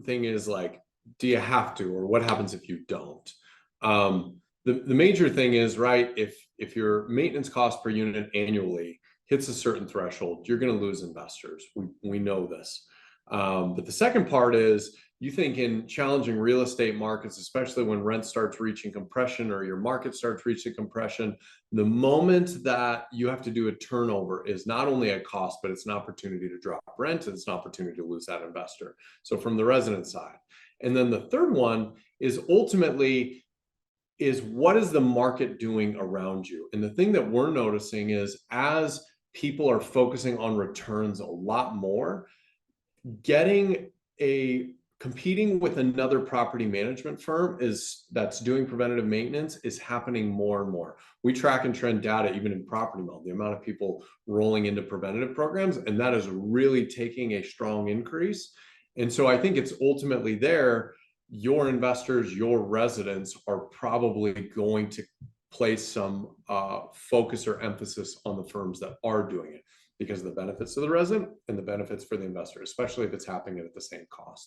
thing is like, do you have to, or what happens if you don't? The major thing is, right, if your maintenance cost per unit annually hits a certain threshold, you're going to lose investors. We know this. But the second part is, you think in challenging real estate markets, especially when rent starts reaching compression or your market starts reaching compression, the moment that you have to do a turnover is not only a cost, but it's an opportunity to drop rent, and it's an opportunity to lose that investor. So from the resident side. And then the third one is ultimately is, what is the market doing around you? And the thing that we're noticing is, as people are focusing on returns a lot more, competing with another property management firm that's doing preventative maintenance is happening more and more. We track and trend data even in property mill, the amount of people rolling into preventative programs, and that is really taking a strong increase. And so I think it's ultimately there, your investors, your residents are probably going to place some focus or emphasis on the firms that are doing it, because of the benefits to the resident and the benefits for the investor, especially if it's happening at the same cost.